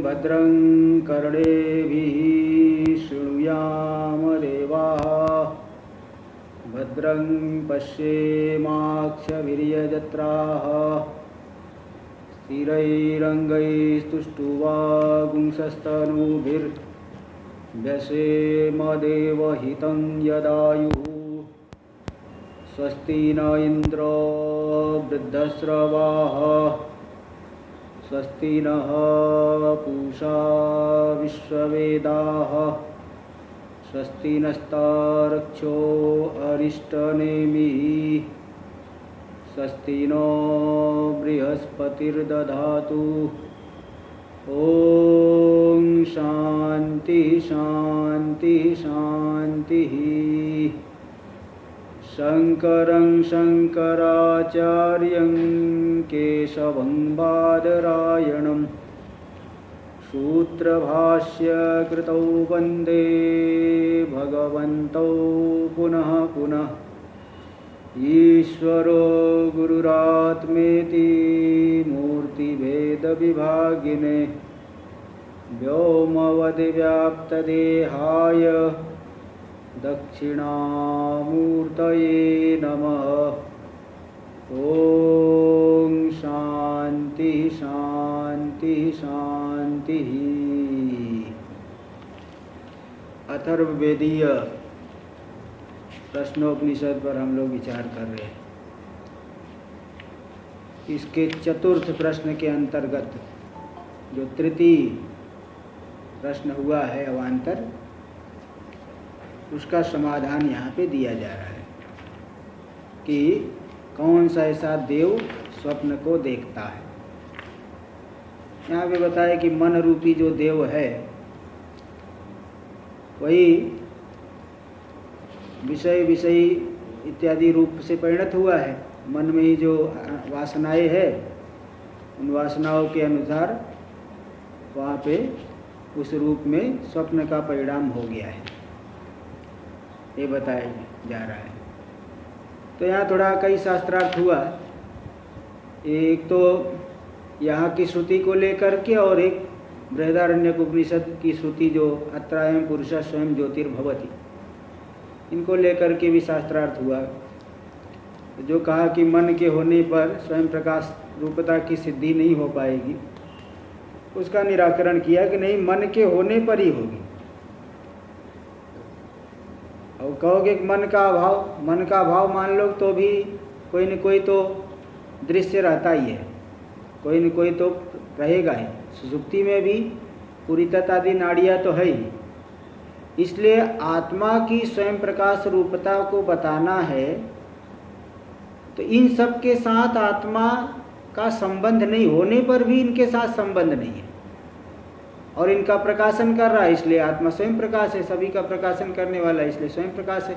भद्रं कर्णेभिः शृणुयाम देवाः भद्रं पश्येमाक्षभिर्यजत्राः स्थिरैरङ्गैस्तुष्टुवागुंसस्तनूभिर्व्यसेम देवहितं यदायुः स्वस्ति न इन्द्रो वृद्धश्रवाः स्वस्ति नः पूषा विश्ववेदाः स्वस्ति नस्तार्क्ष्यो अरिष्टनेमिः स्वस्ति नो बृहस्पतिर्दधातु ॐ शान्ति शान्ति शान्तिः। शङ्करं शङ्कराचार्यं केशवं बादरायणं सूत्रभाष्यकृतौ वन्दे भगवन्तौ पुनः पुनः। ईश्वरो गुरुरात्मेति मूर्तिभेदविभागिने व्योमवद्व्याप्तदेहाय दक्षिणामूर्तये नमः। ॐ शान्ति शान्ति शान्तिः। अथर्ववेदीय प्रश्नोपनिषद पर हम लोग विचार कर रहे हैं। इसके चतुर्थ प्रश्न के अंतर्गत जो तृतीय प्रश्न हुआ है अवान्तर, उसका समाधान यहाँ पे दिया जा रहा है कि कौन सा ऐसा देव स्वप्न को देखता है। यहाँ पे बताया कि मन रूपी जो देव है वही विषय विषयी इत्यादि रूप से परिणत हुआ है। मन में ही जो वासनाएं है उन वासनाओं के अनुसार वहाँ पे उस रूप में स्वप्न का परिणाम हो गया है, ये बताया जा रहा है। तो यहाँ थोड़ा कई शास्त्रार्थ हुआ। एक तो यहाँ की श्रुति को लेकर के और एक बृहदारण्यक उपनिषद की श्रुति जो अत्रायं पुरुषः स्वयं ज्योतिर्भवति, इनको लेकर के भी शास्त्रार्थ हुआ। जो कहा कि मन के होने पर स्वयं प्रकाश रूपता की सिद्धि नहीं हो पाएगी, उसका निराकरण किया कि नहीं, मन के होने पर ही होगी। और कहोगे कि मन का अभाव मान लो तो भी कोई न कोई तो दृश्य रहता ही है, कोई न कोई तो रहेगा ही। सुषुप्ति में भी पुरीतत आदि नाड़ियाँ तो है ही। इसलिए आत्मा की स्वयं प्रकाश रूपता को बताना है तो इन सब के साथ आत्मा का संबंध नहीं होने पर भी इनके साथ संबंध नहीं है, और इनका प्रकाशन कर रहा है, इसलिए आत्मा स्वयं प्रकाश है। सभी का प्रकाशन करने वाला है, इसलिए स्वयं प्रकाश है।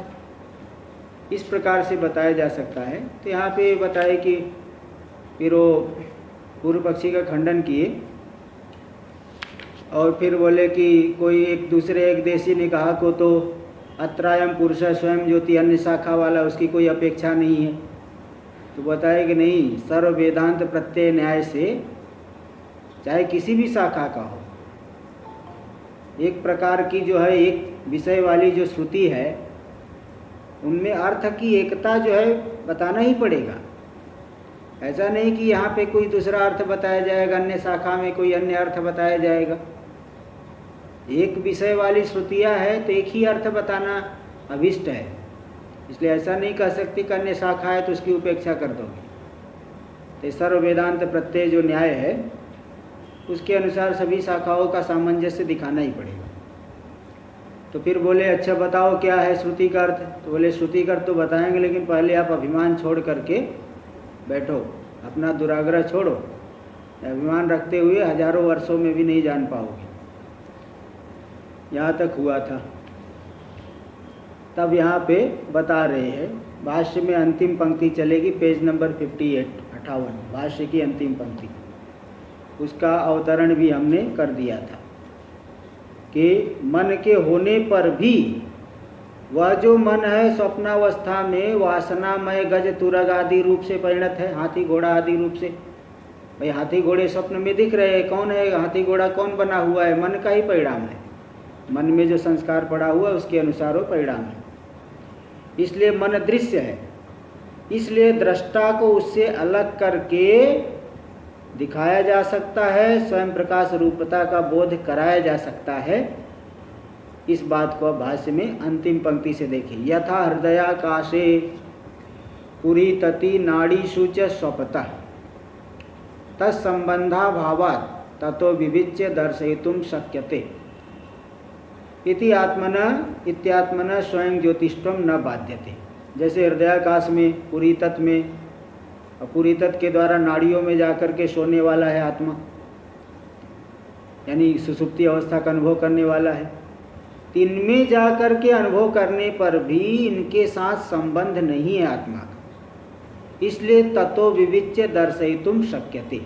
इस प्रकार से बताया जा सकता है। तो यहाँ पे बताए कि फिर वो पूर्व पक्षी का खंडन किए और फिर बोले कि कोई एक देशी ने कहा को तो अत्रायं पुरुषः स्वयं ज्योति अन्य शाखा वाला, उसकी कोई अपेक्षा नहीं है। तो बताया कि नहीं, सर्व वेदांत प्रत्यय न्याय से चाहे किसी भी शाखा का हो, एक प्रकार की जो है एक विषय वाली जो श्रुति है उनमें अर्थ की एकता जो है बताना ही पड़ेगा। ऐसा नहीं कि यहाँ पे कोई दूसरा अर्थ बताया जाएगा, अन्य शाखा में कोई अन्य अर्थ बताया जाएगा। एक विषय वाली श्रुतियाँ है तो एक ही अर्थ बताना अभिष्ट है, इसलिए ऐसा नहीं कह सकती कि अन्य शाखा है तो उसकी उपेक्षा कर दोगे। तो सर्व वेदांत प्रत्यय जो न्याय है उसके अनुसार सभी शाखाओं का सामंजस्य दिखाना ही पड़ेगा। तो फिर बोले अच्छा बताओ क्या है श्रुति का अर्थ। तो बोले श्रुति का अर्थ तो बताएंगे, लेकिन पहले आप अभिमान छोड़ करके बैठो, अपना दुराग्रह छोड़ो। अभिमान रखते हुए हजारों वर्षों में भी नहीं जान पाओगे। यहाँ तक हुआ था। तब यहाँ पे बता रहे हैं, भाष्य में अंतिम पंक्ति चलेगी, पेज नंबर 58 भाष्य की अंतिम पंक्ति, उसका अवतरण भी हमने कर दिया था कि मन के होने पर भी वह जो मन है स्वप्नावस्था में वासनामय गज तुरग आदि रूप से परिणत है, हाथी घोड़ा आदि रूप से, भाई हाथी घोड़े स्वप्न में दिख रहे हैं, कौन है हाथी घोड़ा, कौन बना हुआ है? मन का ही परिणाम है। मन में जो संस्कार पड़ा हुआ है उसके अनुसार वो परिणाम है। इसलिए मन दृश्य है, इसलिए दृष्टा को उससे अलग करके दिखाया जा सकता है, स्वयं प्रकाश रूपता का बोध कराया जा सकता है। इस बात को भाष्य में अंतिम पंक्ति से देखिए। यथा हृदयाकाशे पुरीतति नाड़ीषु च स्वपतः तत्संबंधा भावात् ततो विविच्य दर्शयितुं शक्यते इति इत्यात्मन स्वयं ज्योतिष्ठम न बाध्यते। जैसे हृदयाकाश में पूरी तत्व में, और पूरी तत्व के द्वारा नाड़ियों में जाकर के सोने वाला है आत्मा, यानी सुसुप्ति अवस्था का अनुभव करने वाला है। इनमें जाकर के अनुभव करने पर भी इनके साथ संबंध नहीं है आत्मा का, इसलिए ततो विविच्य दर्शयितुं शक्यते।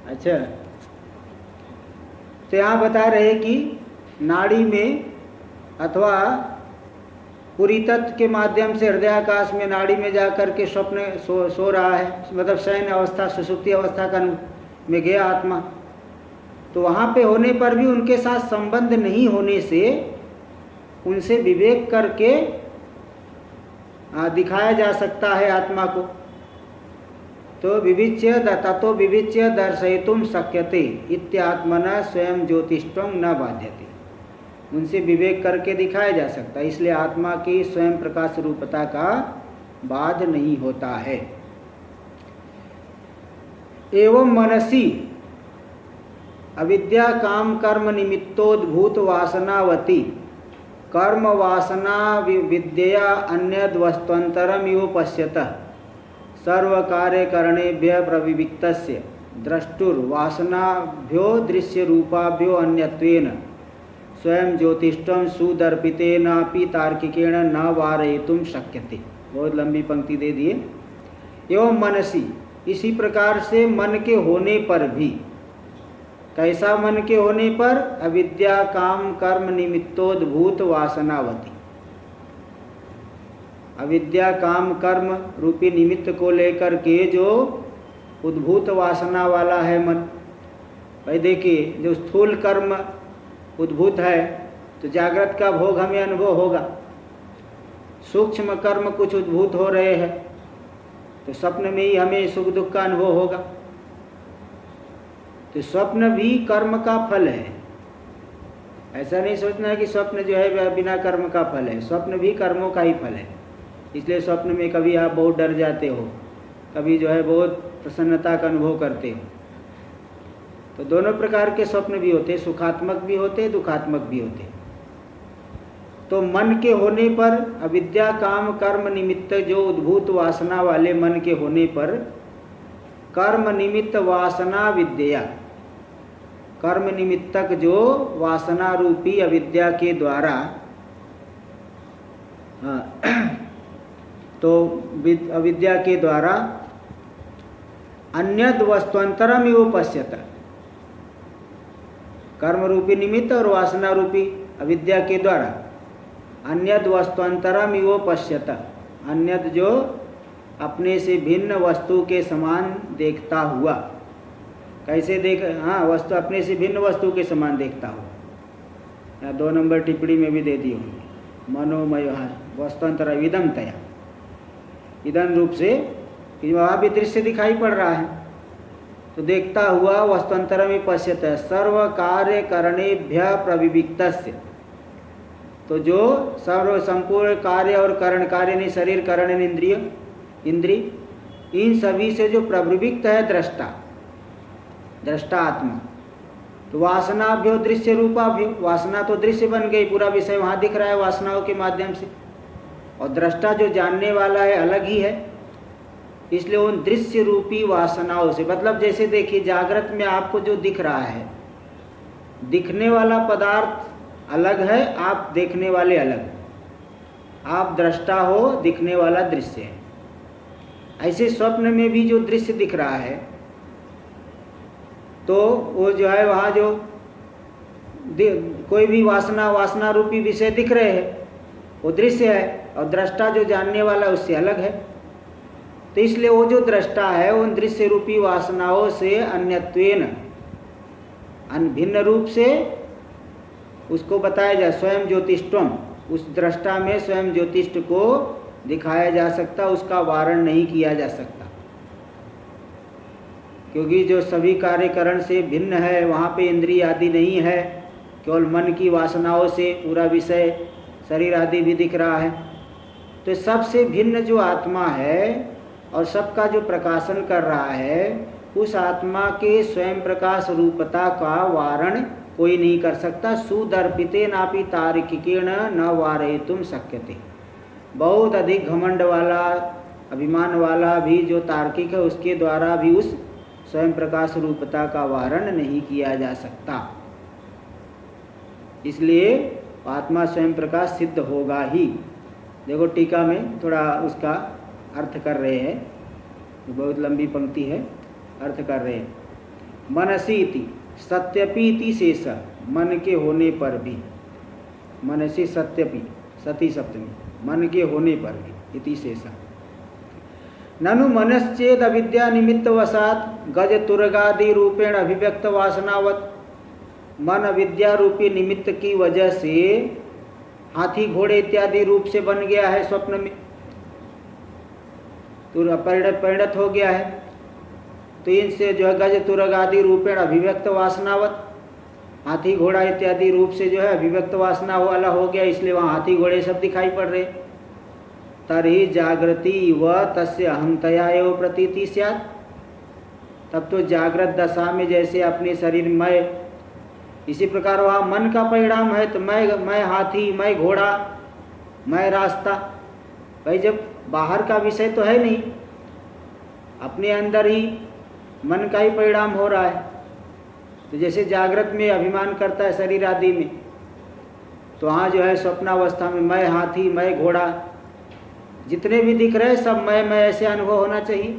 अच्छा, तो यहाँ बता रहे कि नाड़ी में अथवा पूरी तत्व के माध्यम से हृदयाकाश में नाड़ी में जाकर के स्वप्न सो रहा है, मतलब शयन अवस्था सुसुप्ति अवस्था का में गया आत्मा, तो वहाँ पे होने पर भी उनके साथ संबंध नहीं होने से उनसे विवेक करके दिखाया जा सकता है आत्मा को। तो विविच्य ततो विविच्य दर्शयितुं शक्यते इत्यात्मना स्वयं ज्योतिष्ठं न बाध्यते। उनसे विवेक करके दिखाया जा सकता है, इसलिए आत्मा की स्वयं प्रकाश रूपता का बाध नहीं होता है। एवं मनसी अविद्या काम कर्म निमित्तोद्भूत वासनावती कर्म वासना विद्या अन्यद वस्तुअंतरम इव पश्यतः सर्व कार्य करणेभ्य प्रविविक्तस्य द्रष्टुर्वासनाभ्यो दृश्य रूपाभ्यो अन्यत्वेन स्वयं ज्योतिष्ठम सुदर्पितेनापि तार्किकेण न वारयितुं शक्यते। बहुत लंबी पंक्ति दे दिए। एवं मनसी, इसी प्रकार से मन के होने पर भी, कैसा मन के होने पर? अविद्या काम कर्म निमित्तोद्भूत वासनावती, अविद्या काम कर्म रूपी निमित्त को लेकर के जो उद्भूत वासना वाला है मन। भाई देखिए, जो स्थूल कर्म उद्भूत है तो जागृत का भोग हमें अनुभव होगा, सूक्ष्म कर्म कुछ उद्भूत हो रहे हैं तो स्वप्न में ही हमें सुख दुख का अनुभव होगा। तो स्वप्न भी कर्म का फल है, ऐसा नहीं सोचना है कि स्वप्न जो है बिना कर्म का फल है, स्वप्न भी कर्मों का ही फल है। इसलिए स्वप्न में कभी आप बहुत डर जाते हो, कभी जो है बहुत प्रसन्नता का अनुभव करते हो। तो दोनों प्रकार के स्वप्न भी होते, सुखात्मक भी होते, दुखात्मक भी होते। तो मन के होने पर, अविद्या काम कर्म निमित्त जो उद्भूत वासना वाले मन के होने पर, कर्म निमित्त वासना विद्या, कर्म निमित्तक जो वासना रूपी अविद्या के द्वारा, तो अविद्या के द्वारा अन्यद वस्तुअंतरम इव पश्यत, कर्म रूपी निमित्त और वासना रूपी अविद्या के द्वारा अन्यद वस्तुअंतरम इव पश्यत, अन्यद जो अपने से भिन्न वस्तु के समान देखता हुआ। कैसे देख? हाँ, वस्तु अपने से भिन्न वस्तु के समान देखता हुआ। या 2 नंबर टिप्पणी में भी दे दी होंगी, मनोमय वस्तुअंतर इदम तया, इदम रूप से वहाँ भी दृश्य दिखाई पड़ रहा है, तो देखता हुआ वस्तुअंतर में पश्यत है सर्व कार्य करणेभ्य प्रविविक्तस्य, तो जो सर्व संपूर्ण कार्य और करण, कार्य नहीं शरीर, करण इंद्रिय, इन सभी से जो प्रविविक्त है दृष्टा, दृष्टा आत्मा, तो वासनाभ्यो दृश्य रूपाभ्यो, वासना तो दृश्य बन गई, पूरा विषय वहाँ दिख रहा है वासनाओं के माध्यम से, और दृष्टा जो जानने वाला है अलग ही है। इसलिए उन दृश्य रूपी वासनाओं से, मतलब जैसे देखिए जागृत में आपको जो दिख रहा है, दिखने वाला पदार्थ अलग है, आप देखने वाले अलग, आप दृष्टा हो, दिखने वाला दृश्य है। ऐसे स्वप्न में भी जो दृश्य दिख रहा है, तो वो जो है वहाँ जो कोई भी वासना रूपी विषय दिख रहे हैं, वो दृश्य है, और दृष्टा जो जानने वाला उससे अलग है। तो इसलिए वो जो दृष्टा है उन दृश्य रूपी वासनाओं से अन्यत्वेन भिन्न रूप से उसको बताया जाए। स्वयं ज्योतिष्टम, उस दृष्टा में स्वयं ज्योतिष्ट को दिखाया जा सकता, उसका वारण नहीं किया जा सकता, क्योंकि जो सभी कार्यकरण से भिन्न है, वहाँ पे इंद्रिय आदि नहीं है, केवल मन की वासनाओं से पूरा विषय शरीर आदि भी दिख रहा है। तो सबसे भिन्न जो आत्मा है और सबका जो प्रकाशन कर रहा है, उस आत्मा के स्वयं प्रकाश रूपता का वारण कोई नहीं कर सकता। सुदर्पिते नापि तार्किकेण न वारयितुम शक्यते। बहुत अधिक घमंड वाला, अभिमान वाला भी जो तार्किक है, उसके द्वारा भी उस स्वयं प्रकाश रूपता का वारण नहीं किया जा सकता। इसलिए आत्मा स्वयं प्रकाश सिद्ध होगा ही। देखो टीका में थोड़ा उसका अर्थ कर रहे हैं, बहुत लंबी पंक्ति है, अर्थ कर रहे हैं। मनसी इति सत्यपि इति शेष, मन के होने पर भी, मनसी सत्यपि सती सप्तमी, मन के होने पर भी इति शेष। ननु मनश्चेद अविद्या निमित्त वसात गज तुरगादि रूपेण अभिव्यक्त वासनावत, मन अविद्या रूपी निमित्त की वजह से हाथी घोड़े इत्यादि रूप से बन गया है, स्वप्न में परिणत हो गया है। तो इनसे जो है गज तुरग आदि रूपेण अभिव्यक्त वासनावत, हाथी घोड़ा इत्यादि रूप से जो है अभिव्यक्त वासना वाला हो गया, इसलिए वहाँ हाथी घोड़े सब दिखाई पड़ रहे। तर्हि जागृति व तस्य अहंतया एव प्रतीति स्यात्, तब तो जागृत दशा में जैसे अपने शरीर में, इसी प्रकार वहाँ मन का परिणाम है। तो मैं हाथी, मैं घोड़ा, मैं रास्ता, भाई जब बाहर का विषय तो है नहीं, अपने अंदर ही मन का ही परिणाम हो रहा है। तो जैसे जागृत में अभिमान करता है शरीर आदि में, तो वहाँ जो है स्वप्नावस्था में मैं हाथी, मैं घोड़ा, जितने भी दिख रहे सब मैं ऐसे अनुभव होना चाहिए।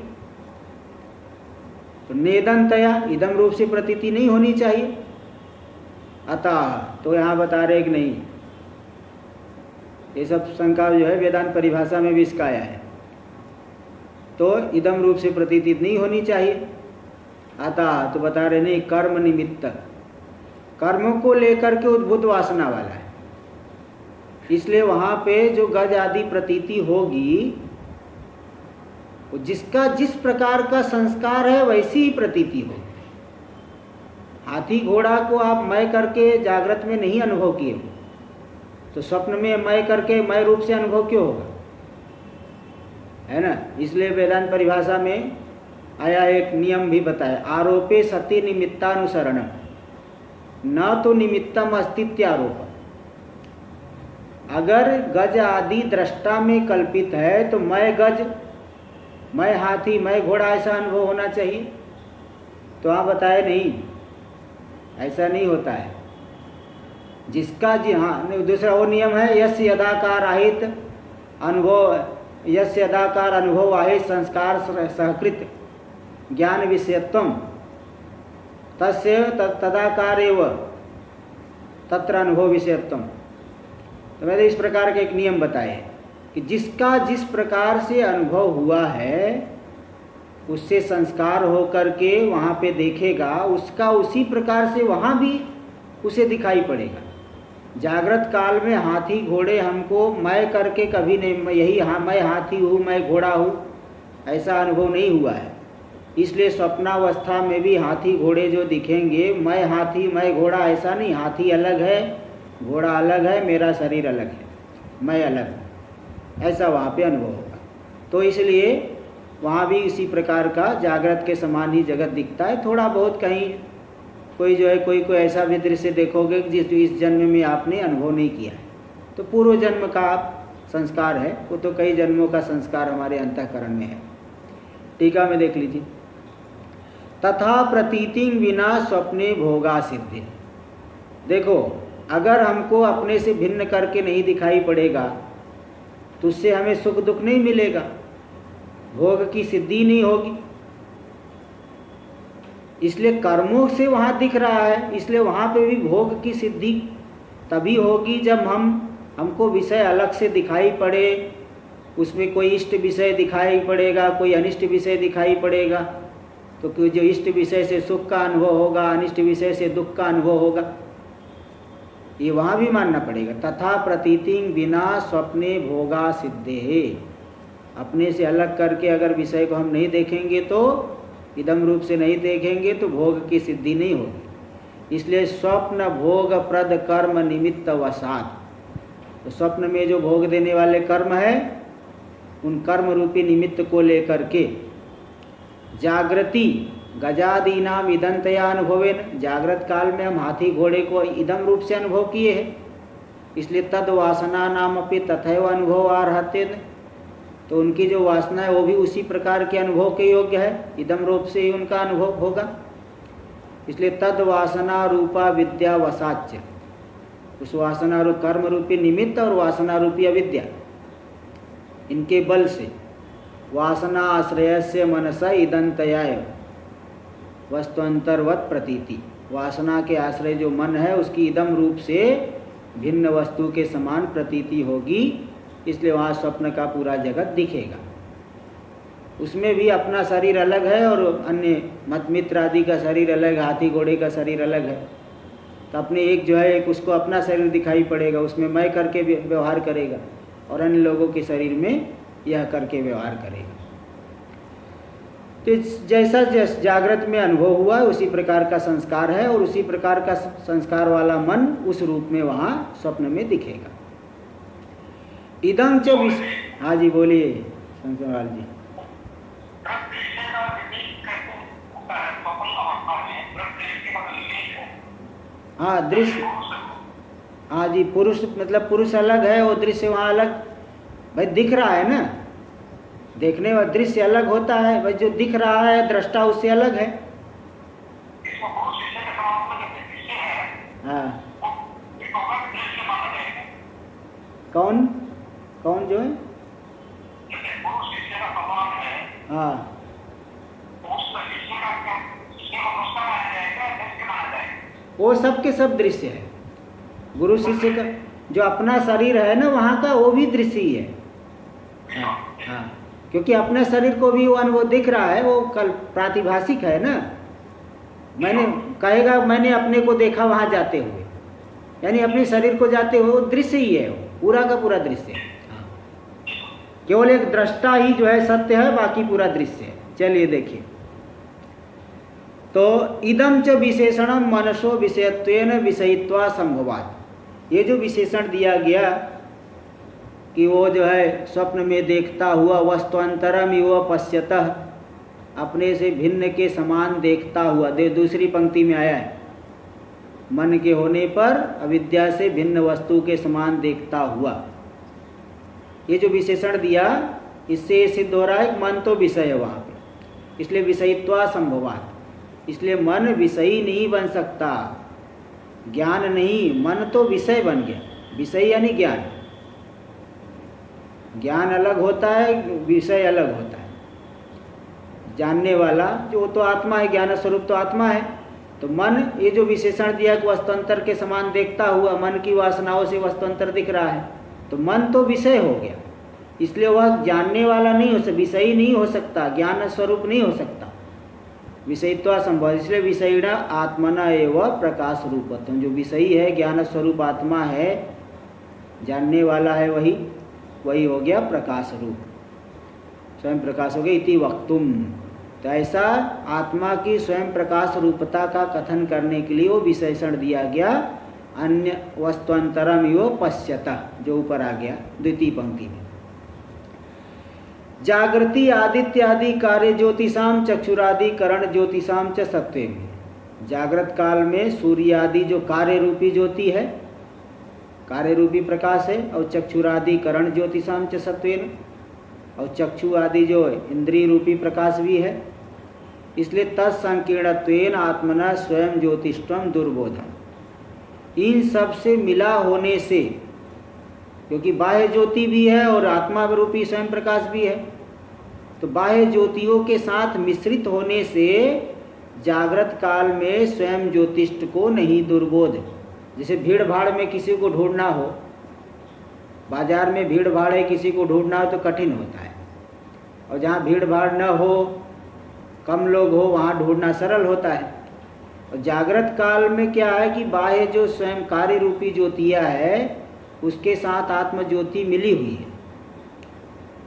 तो नेदंतया इदम रूप से प्रतीति नहीं होनी चाहिए। अतः तो यहाँ बता रहे कि नहीं, ये सब शंका जो है वेदांत परिभाषा में भी इसका आया है। तो इदम रूप से प्रतीति नहीं होनी चाहिए। अतः तो बता रहे नहीं, कर्म निमित्त, कर्मों को लेकर के उद्भूत वासना वाला है, इसलिए वहाँ पे जो गज आदि प्रतीति होगी, जिसका जिस प्रकार का संस्कार है वैसी ही प्रतीति होगी। हाथी घोड़ा को आप मैं करके जागृत में नहीं अनुभव किए हो, तो स्वप्न में मैं करके मैं रूप से अनुभव क्यों होगा, है ना। इसलिए वेदांत परिभाषा में आया एक नियम भी बताया, आरोपे सति निमित्तानुसरण न तो निमित्तम अस्तित्यारोप। अगर गज आदि दृष्टा में कल्पित है तो मैं गज, मैं हाथी, मैं घोड़ा ऐसा अनुभव होना चाहिए। तो आप बताए नहीं, ऐसा नहीं होता है। जिसका जी हाँ, दूसरा वो नियम है, यस्य यदाकार आहित अनुभव, यस्य यदाकार अनुभव आहित संस्कार सहकृत ज्ञान विषयत्वम तस्य तदाकार एव तत्र अनुभव विषयत्वम। तो मैंने इस प्रकार का एक नियम बताया है कि जिसका जिस प्रकार से अनुभव हुआ है उससे संस्कार होकर के वहाँ पे देखेगा, उसका उसी प्रकार से वहाँ भी उसे दिखाई पड़ेगा। जागृत काल में हाथी घोड़े हमको मैं करके कभी नहीं, यही हाँ मैं हाथी हूँ, मैं घोड़ा हूँ, ऐसा अनुभव नहीं हुआ है। इसलिए स्वप्नावस्था में भी हाथी घोड़े जो दिखेंगे, मैं हाथी मैं घोड़ा ऐसा नहीं, हाथी अलग है, घोड़ा अलग है, मेरा शरीर अलग है, मैं अलग हूँ, ऐसा वहाँ पे अनुभव होगा। तो इसलिए वहाँ भी इसी प्रकार का जागृत के समान ही जगत दिखता है। थोड़ा बहुत कहीं कोई जो है कोई ऐसा भी दृश्य देखोगे जिस इस जन्म में आपने अनुभव नहीं किया है, तो पूर्व जन्म का संस्कार है, वो तो कई जन्मों का संस्कार हमारे अंतःकरण में है। टीका में देख लीजिए, तथा प्रतीति विना स्वप्ने भोगा सिद्धि। देखो अगर हमको अपने से भिन्न करके नहीं दिखाई पड़ेगा तो उससे हमें सुख दुख नहीं मिलेगा, भोग की सिद्धि नहीं होगी। इसलिए कर्मों से वहाँ दिख रहा है, इसलिए वहाँ पे भी भोग की सिद्धि तभी होगी जब हमको विषय अलग से दिखाई पड़े, उसमें कोई इष्ट विषय दिखाई पड़ेगा, कोई अनिष्ट विषय दिखाई पड़ेगा, तो कोई जो इष्ट विषय से सुख का अनुभव होगा, अनिष्ट विषय से दुख का अनुभव होगा, ये वहाँ भी मानना पड़ेगा। तथा प्रतीति बिना स्वप्ने भोगा सिद्धे, अपने से अलग करके अगर विषय को हम नहीं देखेंगे तो, इदम रूप से नहीं देखेंगे तो भोग की सिद्धि नहीं होगी। इसलिए स्वप्न भोग प्रद कर्म निमित्त वसात, तो स्वप्न में जो भोग देने वाले कर्म है उन कर्म रूपी निमित्त को लेकर के जागृति गजादीनाम इदंतया अनुभवेन, जागृत काल में हम हाथी घोड़े को इदम रूप से अनुभव किए हैं, इसलिए तद वासना नाम अपि तथैव अनुभव आर्हते, तो उनकी जो वासना है वो भी उसी प्रकार के अनुभव के योग्य है, इदम रूप से ही उनका अनुभव होगा। इसलिए तद वासना रूपा विद्या वसाच्य, उस वासना रूप कर्म रूपी निमित्त और वासना रूपी अविद्या, इनके बल से वासना आश्रय से मनसा इदंतयाय वस्तुअंतर्वत प्रतीति, वासना के आश्रय जो मन है उसकी इदम रूप से भिन्न वस्तु के समान प्रतीति होगी, इसलिए वहाँ स्वप्न का पूरा जगत दिखेगा। उसमें भी अपना शरीर अलग है और अन्य मत मित्र आदि का शरीर अलग, हाथी घोड़े का शरीर अलग है, तो अपने एक जो है एक उसको अपना शरीर दिखाई पड़ेगा, उसमें मैं करके व्यवहार करेगा, और अन्य लोगों के शरीर में यह करके व्यवहार करेगा। तो जैसा जागृत में अनुभव हुआ उसी प्रकार का संस्कार है, और उसी प्रकार का संस्कार वाला मन उस रूप में वहाँ स्वप्न में दिखेगा। इदं च हाँ जी बोलिए संसवाल जी। हाँ दृश्य, हाँ जी, पुरुष मतलब पुरुष अलग है और दृश्य वहाँ अलग, भाई दिख रहा है ना, देखने वाला दृश्य अलग होता है, भाई जो दिख रहा है दृष्टा उससे अलग है। हाँ कौन कौन जो है, हाँ वो सब के सब दृश्य है। गुरु शिष्य का जो अपना शरीर है ना वहाँ का वो भी दृश्य ही है। हाँ हाँ, क्योंकि अपने शरीर को भी वो अनुभव दिख रहा है, वो कल प्रातिभाषिक है ना, मैंने कहेगा मैंने अपने को देखा वहाँ जाते हुए, यानी अपने शरीर को जाते हुए, वो दृश्य ही है, वो पूरा का पूरा दृश्य है। केवल एक दृष्टा ही जो है सत्य है, बाकी पूरा दृश्य है। चलिए देखिए, तो इदम च विशेषणम मनसो विषयत्वेन विषयित्वा संभवात, ये जो विशेषण दिया गया कि वो जो है स्वप्न में देखता हुआ वस्तुअंतरम इव पश्यतः, अपने से भिन्न के समान देखता हुआ, दूसरी पंक्ति में आया है, मन के होने पर अविद्या से भिन्न वस्तु के समान देखता हुआ, ये जो विशेषण दिया इससे ये सिद्ध हो रहा है मन तो विषय है वहाँ पे, इसलिए विषयित्वा संभवात, इसलिए मन विषयी नहीं बन सकता, ज्ञान नहीं, मन तो विषय बन गया। विषय यानी ज्ञान, ज्ञान अलग होता है, विषय अलग होता है। जानने वाला जो तो आत्मा है, ज्ञान स्वरूप तो आत्मा है, तो मन ये जो विशेषण दिया कि वस्तुअंतर के समान देखता हुआ, मन की वासनाओं से वस्तुअंतर दिख रहा है, तो मन तो विषय हो गया, इसलिए वह जानने वाला नहीं हो सकता, विषयी नहीं हो सकता, ज्ञान स्वरूप नहीं हो सकता, विषयित्वा संभव, इसलिए विषयिणा आत्मना एवं प्रकाश रूपत्वम, जो विषयी है ज्ञान स्वरूप आत्मा है, जानने वाला है, वही हो गया प्रकाश रूप, स्वयं प्रकाश हो गया। इति वक्तुम, तो ऐसा आत्मा की स्वयं प्रकाश रूपता का कथन करने के लिए वो विशेषण दिया गया, अन्य वस्तुअंतरम यो पश्यता, जो ऊपर आ गया द्वितीय पंक्ति में। जागृति आदित्यादि कार्य ज्योतिषाम चक्षुरादि करण ज्योतिषाम च सत्वेन, जागृत काल में सूर्य आदि जो कार्य रूपी ज्योति है, कार्य रूपी प्रकाश है, और चक्षुरादि करण ज्योतिषाम च सत्वेन, और चक्षु आदि जो इंद्रिय रूपी प्रकाश भी है, इसलिए तत्संकीर्णत्वेन आत्मना स्वयं ज्योतिष्वम दुर्बोधन, इन सब से मिला होने से, क्योंकि बाह्य ज्योति भी है और आत्मा रूपी स्वयं प्रकाश भी है, तो बाह्य ज्योतियों के साथ मिश्रित होने से जागृत काल में स्वयं ज्योतिष्ठ को नहीं दुर्बोध, जैसे भीड़ भाड़ में किसी को ढूंढना हो बाजार में भीड़ भाड़ है, किसी को ढूंढना हो तो कठिन होता है, और जहाँ भीड़ भाड़ न हो, कम लोग हो, वहाँ ढूंढना सरल होता है। और जागृत काल में क्या है कि बाह्य जो स्वयं कार्य रूपी ज्योतिया है उसके साथ आत्म ज्योति मिली हुई है।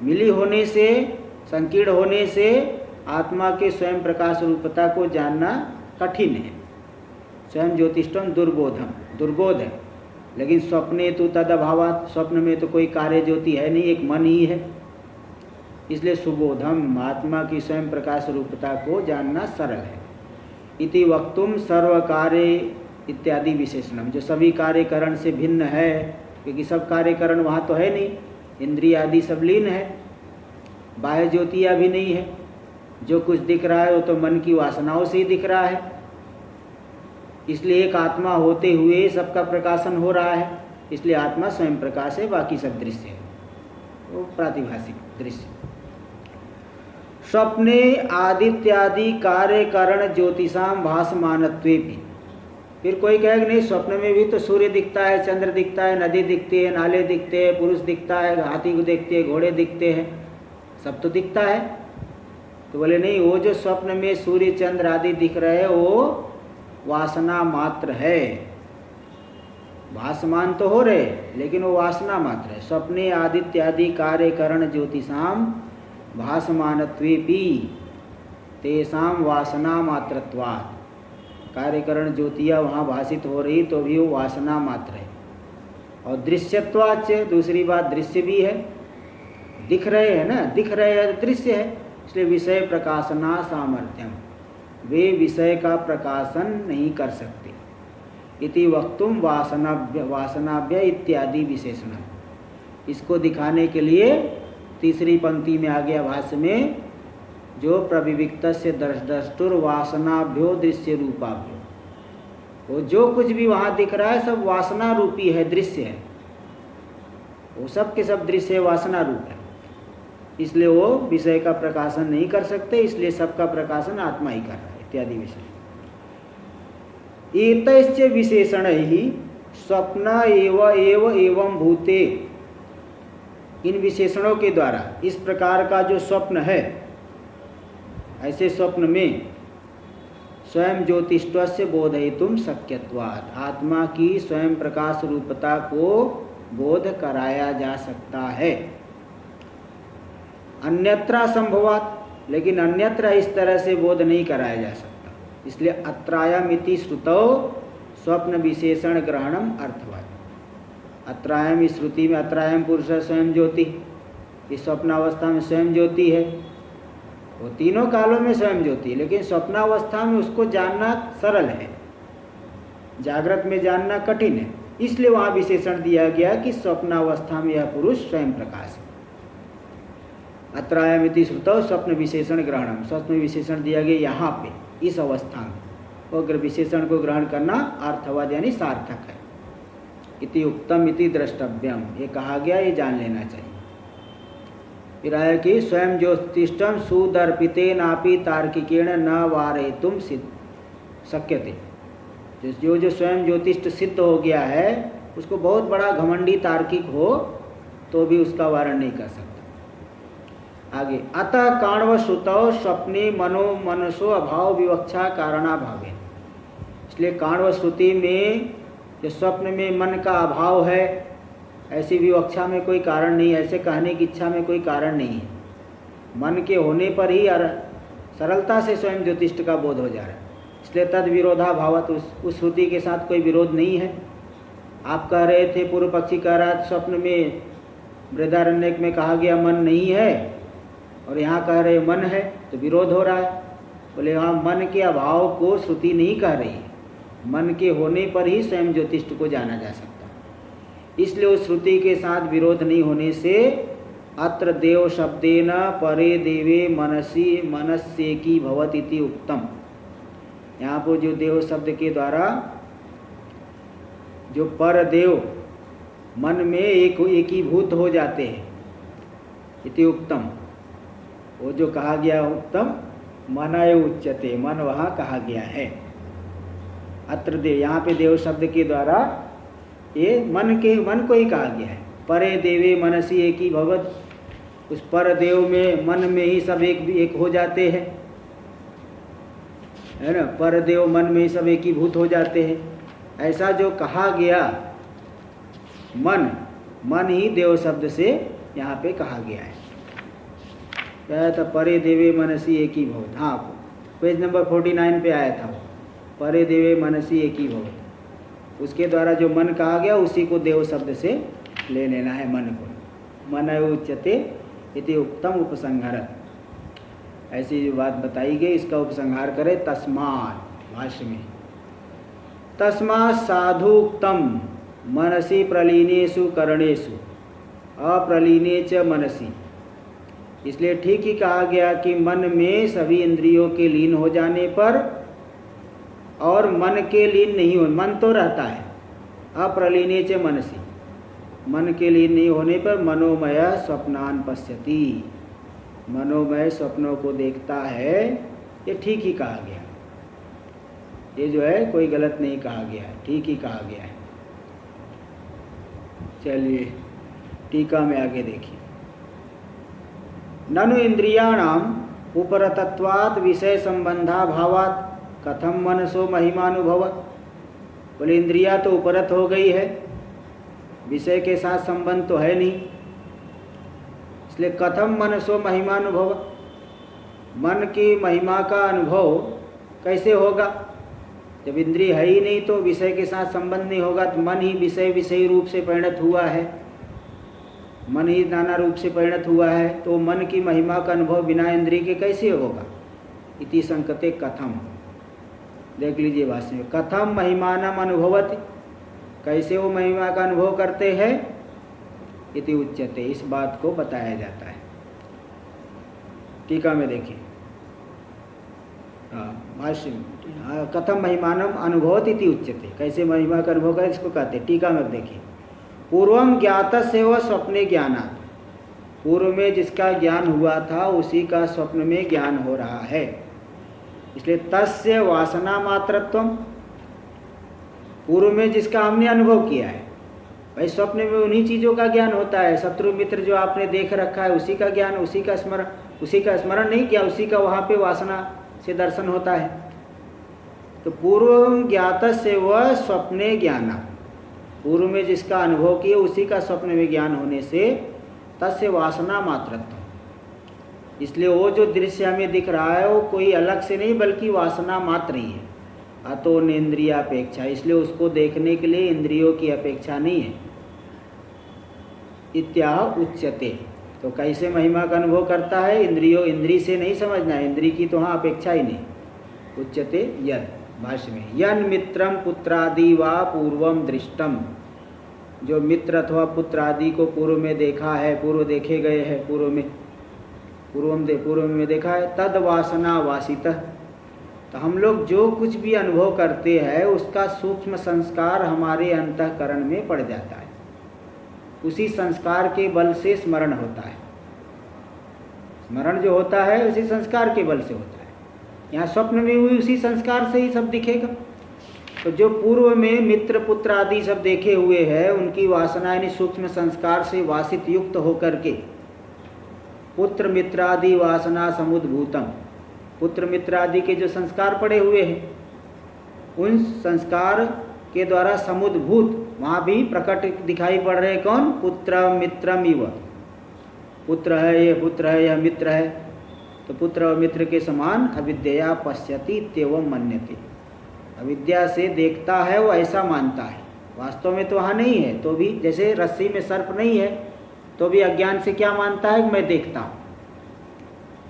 मिली होने से, संकीर्ण होने से आत्मा के स्वयं प्रकाश रूपता को जानना कठिन है। स्वयं ज्योतिष्ठम दुर्बोधम, दुर्बोध है। लेकिन स्वप्ने तो तद अभावात, स्वप्न में तो कोई कार्य ज्योति है नहीं, एक मन ही है, इसलिए सुबोधम, आत्मा की स्वयं प्रकाश रूपता को जानना सरल है। इति वक्तुम सर्व कार्य इत्यादि विशेषणम, जो सभी कार्यकरण से भिन्न है, क्योंकि सब कार्यकरण वहाँ तो है नहीं, इंद्रिय आदि सब लीन है, बाह्य ज्योतिया भी नहीं है। जो कुछ दिख रहा है वो तो मन की वासनाओं से ही दिख रहा है, इसलिए एक आत्मा होते हुए सबका प्रकाशन हो रहा है, इसलिए आत्मा स्वयं प्रकाश है, बाकी सब दृश्य है, वो प्रातिभाषिक दृश्य। स्वप्ने आदित्यादि कार्यकरण ज्योतिषाम भासमानत्वे भी। फिर कोई कहेगा नहीं, स्वप्न में भी तो सूर्य दिखता है, चंद्र दिखता है, नदी दिखती है, नाले दिखते हैं, पुरुष दिखता है, हाथी को देखते हैं, घोड़े दिखते हैं, सब तो दिखता है। तो बोले नहीं, वो जो स्वप्न में सूर्य चंद्र आदि दिख रहे हैं वो वासना मात्र है, भासमान तो हो रहे लेकिन वो वासना मात्र है। स्वप्ने आदित्यादि कार्यकरण ज्योतिषाम भासमानत्वेपि तेषाम वासना मात्रत्वात्। कार्यकरण ज्योतिया वहाँ भाषित हो रही तो भी वो वासना मात्र है। और दृश्यत्वाच, दूसरी बात दृश्य भी है, दिख रहे हैं ना, दिख रहे हैं तो दृश्य है, इसलिए विषय प्रकाशना सामर्थ्यम, वे विषय का प्रकाशन नहीं कर सकते। इति वक्तुम वासनाभ्य इत्यादि विशेषण, इसको दिखाने के लिए तीसरी पंक्ति में आ गया भाष्य में, जो प्रविविक्तस्य द्रष्टुर वासनाभ्यो दृश्य रूपाभ्यो, वो जो कुछ भी वहाँ दिख रहा है सब वासना रूपी है, दृश्य है, वो सब के सब दृश्य वासना रूप है, इसलिए वो विषय का प्रकाशन नहीं कर सकते, इसलिए सबका प्रकाशन आत्मा ही कर रहा है इत्यादि विषय। एतस्य विशेषण ही स्वप्न एवं भूते, इन विशेषणों के द्वारा इस प्रकार का जो स्वप्न है, ऐसे स्वप्न में स्वयं ज्योतिष्ठस्य बोधयितुम शक्यत्वात्, आत्मा की स्वयं प्रकाश रूपता को बोध कराया जा सकता है। अन्यत्र संभवात्, लेकिन अन्यत्र इस तरह से बोध नहीं कराया जा सकता, इसलिए अत्रायम इति श्रुतौ स्वप्न विशेषण ग्रहणम अर्थवाद। अत्रायम, इस श्रुति में अत्रायम पुरुष स्वयं ज्योति, इस स्वप्नावस्था में स्वयं ज्योति है, वो तीनों कालों में स्वयं ज्योति, लेकिन स्वप्नावस्था में उसको जानना सरल है, जागृत में जानना कठिन है, इसलिए वहाँ विशेषण दिया गया कि स्वप्नावस्था में यह पुरुष स्वयं प्रकाश है। अत्रायमिति श्रुतौ स्वप्न विशेषण ग्रहणम, स्वप्न विशेषण दिया गया यहाँ पे इस अवस्था में, वो अगर विशेषण को ग्रहण करना अर्थवाद यानी सार्थक है। इति उक्तम इति द्रष्टव्यम, ये कहा गया, ये जान लेना चाहिए। फिर आया कि स्वयं ज्योतिष्ठम सुदर्पिते नापि तार्किकेण न वारयितुम शक्यते, जो स्वयं ज्योतिष्ठ सिद्ध हो गया है उसको बहुत बड़ा घमंडी तार्किक हो तो भी उसका वारण नहीं कर सकता। आगे, अतः काण्व श्रुतौ स्वप्ने मनसो अभाव विवक्षा कारणाभावे, इसलिए काण्व श्रुति में जो स्वप्न में मन का अभाव है, ऐसी विवक्षा में कोई कारण नहीं, ऐसे कहने की इच्छा में कोई कारण नहीं है। मन के होने पर ही सरलता से स्वयं ज्योतिष्ठ का बोध हो जा रहा है, इसलिए तद विरोधाभावत, उस श्रुति के साथ कोई विरोध नहीं है। आप कह रहे थे, पूर्व पक्षी कह रहा था स्वप्न में बृहदारण्यक में कहा गया मन नहीं है, और यहाँ कह रहे मन है, तो विरोध हो रहा है। बोले हाँ, मन के अभाव को श्रुति नहीं कह रही है, मन के होने पर ही स्वयं ज्योतिष्ठ को जाना जा सकता है, इसलिए उस श्रुति के साथ विरोध नहीं होने से अत्र देव शब्देन परे देवे मनस्येकी भवतीति उक्तम, यहाँ पर जो देव शब्द के द्वारा जो पर देव मन में एकीभूत हो जाते हैं, इति उक्तम, वो जो कहा गया उत्तम मनाय उच्यते, मन वहाँ कहा गया है। अत्र देव, यहाँ पे देव शब्द के द्वारा ये मन को ही कहा गया है, परे देवे मनसी एकी भवत, उस पर देव में मन में ही सब एक हो जाते हैं, है ना। पर देव मन में ही सब एकीभूत हो जाते हैं। ऐसा जो कहा गया मन ही देव शब्द से यहाँ पे कहा गया है। क्या था? परे देवे मनसी एकी भवत। हाँ, पेज नंबर 49 पे आया था वो, परे देवे मनसी एकी भवत। उसके द्वारा जो मन कहा गया उसी को देव शब्द से ले लेना है मन को। मन उच्यते इति उत्तम उपसंहारत, ऐसी जो बात बताई गई इसका उपसंहार करे तस्मात् भाष्य में। तस्मात् साधुक्तम मनसि प्रलीनेषु करणेषु अप्रलीने च मनसि, इसलिए ठीक ही कहा गया कि मन में सभी इंद्रियों के लीन हो जाने पर, और मन के लीन नहीं हो, मन तो रहता है, अप्रलीने च मनसि, मन के लीन नहीं होने पर मनोमय स्वप्नान पश्यति, मनोमय स्वप्नों को देखता है। ये ठीक ही कहा गया, ये जो है कोई गलत नहीं कहा गया है, ठीक ही कहा गया है। चलिए टीका में आगे देखिए। ननु इंद्रियाणाम उपरतत्वात् विषय संबंधा भावात् कथम मनसो महिमानुभवत्, बोले इंद्रिया तो उपरत हो गई है, विषय के साथ संबंध तो है नहीं, इसलिए कथम मनसो महिमानुभव, मन की महिमा का अनुभव कैसे होगा? जब इंद्रिय है ही नहीं तो विषय के साथ संबंध नहीं होगा, तो मन ही विषय रूप से परिणत हुआ है, मन ही नाना रूप से परिणत हुआ है, तो मन की महिमा का अनुभव बिना इंद्रिय के कैसे होगा? इति संकते कथम, देख लीजिए भाष्य में, कथम महिमानम अनुभवति, कैसे वो महिमा का अनुभव करते हैं? इति उच्यते, इस बात को बताया जाता है। टीका में देखिए, भाष्य में कथम महिमानम अनुभवति इति उच्यते, कैसे महिमा का अनुभव करें इसको कहते हैं। टीका में देखिए, पूर्वम ज्ञातस्य व स्वप्ने ज्ञानात्, पूर्व में जिसका ज्ञान हुआ था उसी का स्वप्न में ज्ञान हो रहा है, इसलिए तस्य वासना मात्रत्वम, पूर्व में जिसका हमने अनुभव किया है, भाई स्वप्न में उन्हीं चीज़ों का ज्ञान होता है, शत्रु मित्र जो आपने देख रखा है उसी का ज्ञान, उसी का स्मरण नहीं किया, उसी का वहाँ पे वासना से दर्शन होता है। तो पूर्व ज्ञातस्य व स्वप्ने ज्ञान, पूर्व में जिसका अनुभव किए उसी का स्वप्न में ज्ञान होने से तस्य वासना मात्रत्व, इसलिए वो जो दृश्य हमें दिख रहा है वो कोई अलग से नहीं बल्कि वासना मात्र ही है। अतो इंद्रियापेक्षा, इसलिए उसको देखने के लिए इंद्रियों की अपेक्षा नहीं है। इत्याह उच्यते, तो कैसे महिमा का अनुभव करता है? इंद्री से नहीं समझना है, इंद्री की तो हाँ अपेक्षा ही नहीं। उच्यते यद, भाष्य में, यन मित्रम पुत्रादि वा पूर्वम दृष्टम, जो मित्र अथवा पुत्र आदि को पूर्व में देखा है, पूर्व देखे गए हैं, पूर्व में देखा है, तद वासना वासितः, तो हम लोग जो कुछ भी अनुभव करते हैं उसका सूक्ष्म संस्कार हमारे अंतःकरण में पड़ जाता है, उसी संस्कार के बल से स्मरण होता है। स्मरण जो होता है उसी संस्कार के बल से होता है। यहाँ स्वप्न में हुई उसी संस्कार से ही सब दिखेगा। तो जो पूर्व में मित्र पुत्र आदि सब देखे हुए हैं उनकी वासना यानी सूक्ष्म संस्कार से वासित युक्त होकर के पुत्र मित्र आदि वासना समुद्भूतम, पुत्र मित्र आदि के जो संस्कार पड़े हुए हैं उन संस्कार के द्वारा समुद्भूत, वहाँ भी प्रकट दिखाई पड़ रहे कौन? पुत्र मित्रम इव, पुत्र है, यह पुत्र है, यह मित्र है, तो पुत्र और मित्र के समान अविद्या पश्यति इत्येवं मन्यते, अविद्या से देखता है वो ऐसा मानता है, वास्तव में तो वहाँ नहीं है, तो भी जैसे रस्सी में सर्प नहीं है तो भी अज्ञान से क्या मानता है कि मैं देखता हूँ,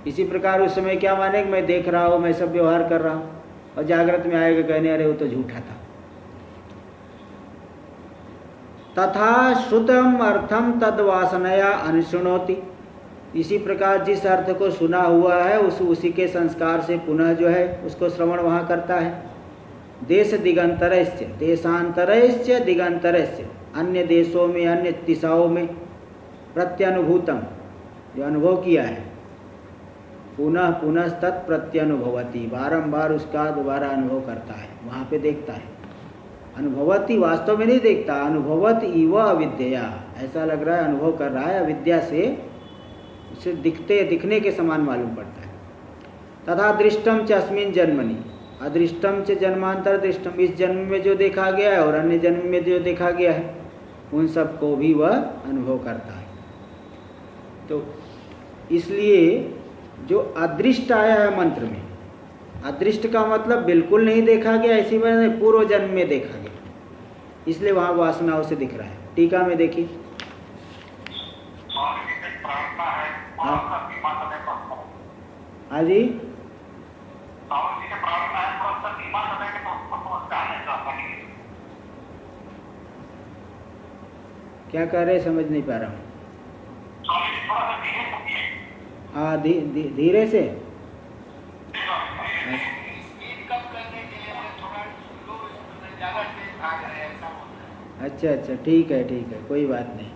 इसी प्रकार उस समय क्या माने कि मैं देख रहा हूँ, मैं सब व्यवहार कर रहा हूँ, और जागृत में आएगा कहने अरे वो तो झूठा था। तथा श्रुतम अर्थम तद वासनया अनुशृणोति, इसी प्रकार जिस अर्थ को सुना हुआ है उसी के संस्कार से पुनः जो है उसको श्रवण वहाँ करता है। देश दिगंतरश्च देशांतरश्च दिगंतरश्च, अन्य देशों में अन्य दिशाओं में प्रत्यनुभूतम, जो अनुभव किया है, पुनः पुनः तत् प्रत्यनुभवती, बारंबार उसका दोबारा अनुभव करता है, वहाँ पे देखता है। अनुभवती वास्तव में नहीं देखता, अनुभवत इव अविद्या, ऐसा लग रहा है अनुभव कर रहा है, अविद्या से उसे दिखने के समान मालूम पड़ता है। तथा दृष्टम च अस्मिन् जन्मनि, अदृष्टम च जन्मांतर दृष्टम, इस जन्म में जो देखा गया है और अन्य जन्म में जो देखा गया है उन सबको भी वह अनुभव करता है। तो इसलिए जो अदृष्ट आया है मंत्र में, अदृष्ट का मतलब बिल्कुल नहीं देखा गया, इसी वजह से पूर्व जन्म में देखा गया, इसलिए वहाँ वासनाओं से दिख रहा है। टीका में देखिए, हाँ जी, क्या कह रहे समझ नहीं पा रहा हूँ। हाँ धीरे से। अच्छा ठीक है कोई बात नहीं।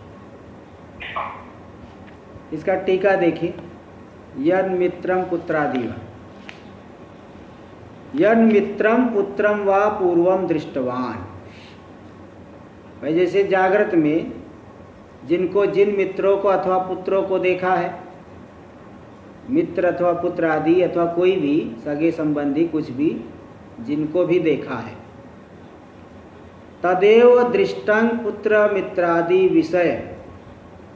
इसका टीका देखिए, यद मित्रम पुत्रादिवा, यद मित्रम पुत्रम वा पूर्वम दृष्टवान। भाई जैसे जागृत में जिन मित्रों को अथवा पुत्रों को देखा है, मित्र अथवा पुत्र आदि अथवा कोई भी सगे संबंधी कुछ भी जिनको भी देखा है, तदेव दृष्टं पुत्र मित्रादि विषय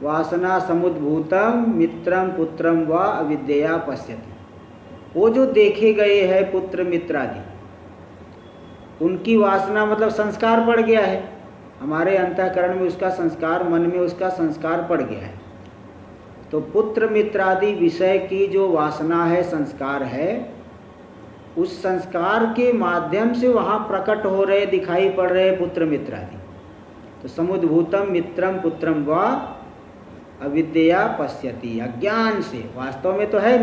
वासना समुद्भूतम मित्रम पुत्रम वा अविद्या पश्यति। वो जो देखे गए हैं पुत्र मित्रादि, उनकी वासना मतलब संस्कार पड़ गया है, हमारे अंतःकरण में उसका संस्कार, मन में उसका संस्कार पड़ गया है। तो पुत्र मित्रादि विषय की जो वासना है, संस्कार है, उस संस्कार के माध्यम से वहाँ प्रकट हो रहे, दिखाई पड़ रहे पुत्र मित्रादि। तो समुद्भूतम मित्रम पुत्रम वा अविद्या पश्यति, अज्ञान से, वास्तव में तो है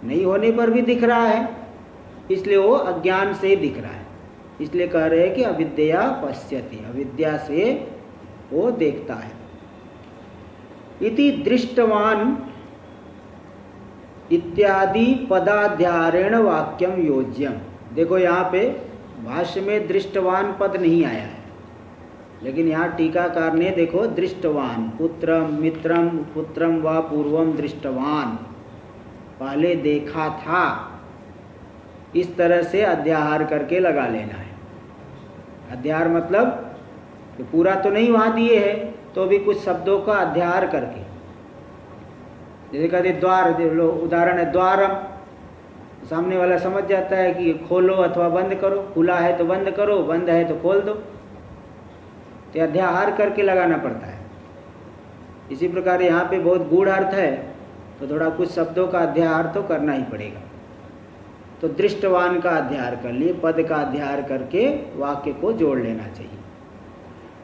नहीं होने पर भी दिख रहा है, इसलिए वो अज्ञान से दिख रहा है, इसलिए कह रहे हैं कि अविद्या पश्यति, अविद्या से वो देखता है। इति दृष्टवान इत्यादि पदाध्यारेण वाक्यम योज्यम। देखो यहाँ पे भाष्य में दृष्टवान पद नहीं आया है, लेकिन यहाँ टीकाकार ने देखो दृष्टवान, पुत्रम मित्रम पुत्रम व पूर्वम दृष्टवान, पहले देखा था, इस तरह से अध्याहार करके लगा लेना है। अध्याहार मतलब तो पूरा तो नहीं वहाँ दिए है, तो भी कुछ शब्दों का अध्याहार करके, जैसे कहते द्वार, उदाहरण है द्वारम, सामने वाला समझ जाता है कि खोलो अथवा बंद करो, खुला है तो बंद करो, बंद है तो खोल दो, तो अध्याहार करके लगाना पड़ता है। इसी प्रकार यहाँ पे बहुत गूढ़ अर्थ है, तो थोड़ा कुछ शब्दों का अध्याहार तो करना ही पड़ेगा। तो दृष्टवान का अध्याहार कर लिए, पद का अध्याहार करके वाक्य को जोड़ लेना चाहिए।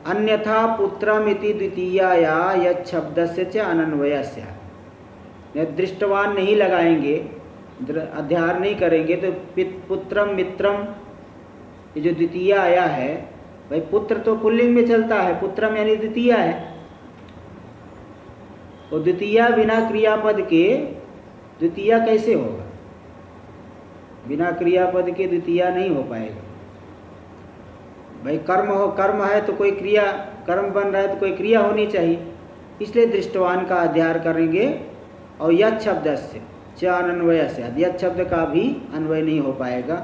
अन्यथा पुत्रमिति द्वितीयाया यत् शब्दस्य च अनन्वयस्य, दृष्टवान नहीं लगाएंगे, अध्याहार नहीं करेंगे, तो पुत्रम मित्रम ये जो द्वितीय आया है, भाई पुत्र तो पुल्लिंग में चलता है, पुत्रम यानी द्वितीय है, और द्वितीय बिना क्रियापद के द्वितीय कैसे होगा? बिना क्रियापद के द्वितीय नहीं हो पाएगा। भाई कर्म है तो कोई क्रिया, कर्म बन रहा है तो कोई क्रिया होनी चाहिए, इसलिए दृष्टवान का अध्याहार करेंगे। और यत् शब्द से च अनन्वय से, यत् शब्द का भी अन्वय नहीं हो पाएगा,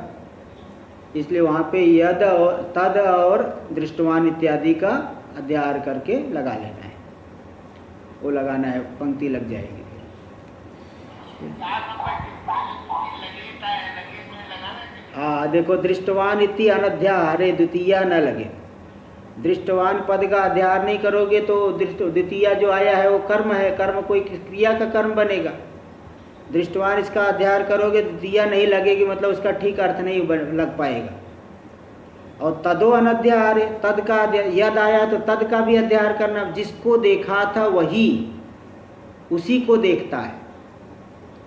इसलिए वहाँ पे यद और तद और दृष्टवान इत्यादि का अध्याहार करके लगा लेना है, वो लगाना है, पंक्ति लग जाएगी। हाँ देखो, दृष्टवान इति अनध्याहारे द्वितीय न लगे, दृष्टवान पद का अध्याहार नहीं करोगे तो द्वितीय जो आया है वो कर्म है, कर्म कोई क्रिया का कर्म बनेगा। दृष्टवान इसका अध्याहार करोगे द्वितीय नहीं लगेगी, मतलब उसका ठीक अर्थ नहीं लग पाएगा। और तदो अनध्याहारे, तद का यद आया तो तद का भी अध्याहार करना, जिसको देखा था वही उसी को देखता है,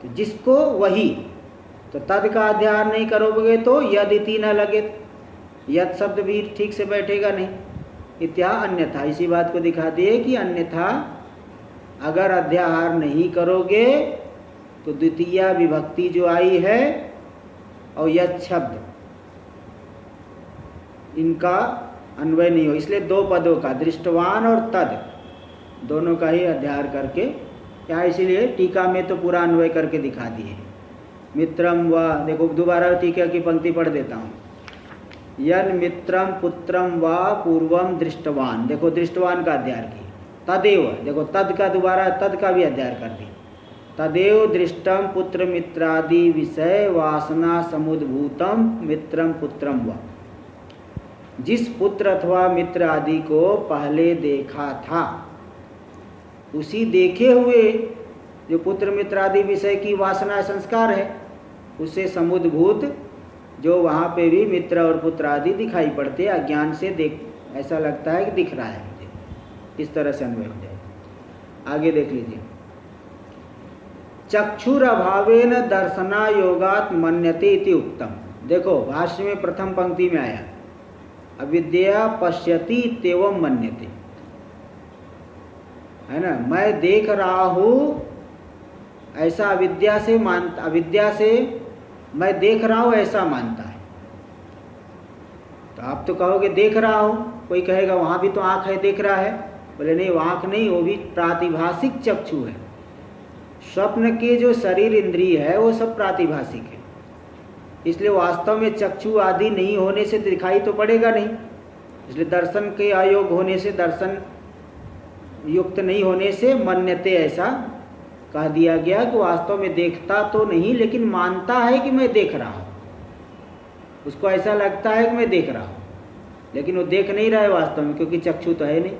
तो जिसको वही, तो तद का अध्याहार नहीं करोगे तो यद इति न लगे, यद शब्द भी ठीक से बैठेगा नहीं। इत्या अन्यथा, इसी बात को दिखा दिए कि अन्यथा अगर अध्याहार नहीं करोगे तो द्वितीय विभक्ति जो आई है और यद शब्द इनका अन्वय नहीं हो, इसलिए दो पदों का दृष्टवान और तद दोनों का ही अध्याय करके क्या, इसीलिए टीका में तो पूरा अन्वय करके दिखा दिए। मित्रम व, देखो दोबारा टीका की पंक्ति पढ़ देता हूँ। यन मित्रम पुत्रम व पूर्वम दृष्टवान, देखो दृष्टवान का अध्याय की। तदेव, देखो तद का दोबारा तद का भी अध्याय कर दिया। तदेव दृष्टम पुत्र मित्रादि विषय वासना समुद्भूतम मित्रम पुत्रम व, जिस पुत्र अथवा मित्र आदि को पहले देखा था उसी देखे हुए जो पुत्र मित्र आदि विषय की वासना संस्कार है उससे समुद्भूत जो वहाँ पे भी मित्र और पुत्र आदि दिखाई पड़ते, अज्ञान से देख ऐसा लगता है कि दिख रहा है मुझे, इस तरह से अन्वय हो जाएगा। आगे देख लीजिए। चक्षुर अभावेन दर्शना योगात मन्यते इति उक्तम, देखो भाष्य में प्रथम पंक्ति में आया अविद्या पश्यति इत्येवं मन्यते, है ना, मैं देख रहा हूँ ऐसा अविद्या से मानता, अविद्या से मैं देख रहा हूँ ऐसा मानता है। तो आप तो कहोगे देख रहा हूँ, कोई कहेगा वहाँ भी तो आँख है देख रहा है, बोले नहीं वो आँख नहीं, वो भी प्रातिभाषिक चक्षु है। स्वप्न के जो शरीर इंद्रिय है वो सब प्रातिभाषिक है, इसलिए वास्तव में चक्षु आदि नहीं होने से दिखाई तो पड़ेगा नहीं, इसलिए दर्शन के अयोग होने से, दर्शन युक्त नहीं होने से मन्यते ऐसा कह दिया गया कि वास्तव में देखता तो नहीं लेकिन मानता है कि मैं देख रहा हूँ, उसको ऐसा लगता है कि मैं देख रहा हूँ, लेकिन वो देख नहीं रहा है वास्तव में, क्योंकि चक्षु तो है नहीं,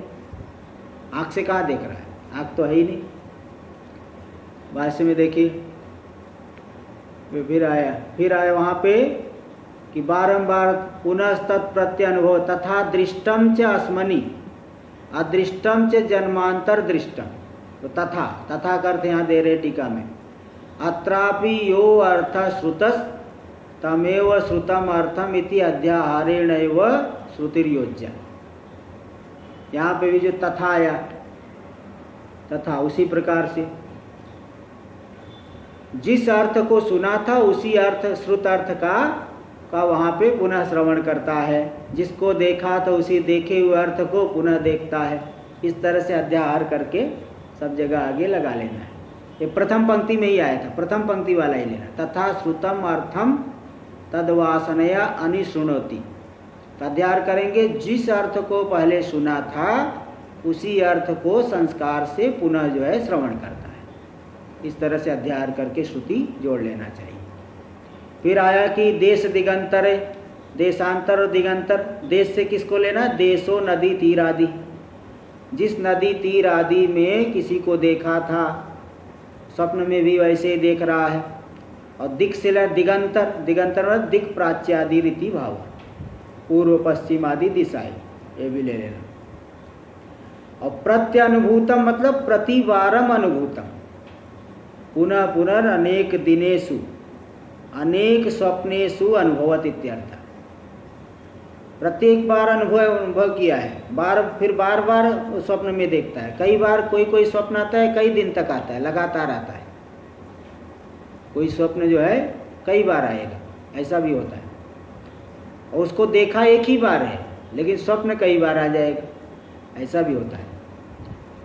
आँख से कहाँ देख रहा है, आँख तो है ही नहीं। भाष्य में देखिए फिर आया वहाँ पे कि बारंबार पुनः तत्प्रत्यनुभव तथा दृष्टम च अस्मनि अदृष्टम च जन्मांतर दृष्टम, तो तथा करते यहाँ दे रहे टीका में, अत्रापि यो अर्थ श्रुतस तमेव श्रुतम अर्थम इति अध्याहारेण एव श्रुतिर्योज्य, यहाँ पे भी जो तथा आया, तथा उसी प्रकार से जिस अर्थ को सुना था उसी अर्थ श्रुत अर्थ का वहाँ पे पुनः श्रवण करता है, जिसको देखा तो उसी देखे हुए अर्थ को पुनः देखता है। इस तरह से अध्याहार करके सब जगह आगे लगा लेना है। ये प्रथम पंक्ति में ही आया था, प्रथम पंक्ति वाला ही लेना, तथा श्रुतम अर्थम तद्वासनया अनिशृणोति, अध्याहार करेंगे जिस अर्थ को पहले सुना था उसी अर्थ को संस्कार से पुनः जो है श्रवण करता है। इस तरह से अध्याहार करके श्रुति जोड़ लेना चाहिए। फिर आया कि देश दिगंतर है, देशांतर और दिगंतर, देश से किसको लेना, देशो नदी तीर आदि, जिस नदी तीर आदि में किसी को देखा था स्वप्न में भी वैसे ही देख रहा है। और दिक से लेना दिगंतर, दिगंतर में दिक प्राच्यादि रीति भाव, पूर्व पश्चिम आदि दिशाएं, ये भी ले लेना। और प्रत्यनुभूतम मतलब प्रतिवारम अनुभूतम, पुनः पुनर् अनेक दिनेषु अनेक स्वप्नेषु अनुभवत इत्यर्थ, प्रत्येक बार अनुभव किया है, फिर बार बार स्वप्न में देखता है। कई बार कोई स्वप्न आता है कई दिन तक आता है, लगातार आता है, कोई स्वप्न जो है कई बार आएगा, ऐसा भी होता है। और उसको देखा एक ही बार है लेकिन स्वप्न कई बार आ जाएगा, ऐसा भी होता है।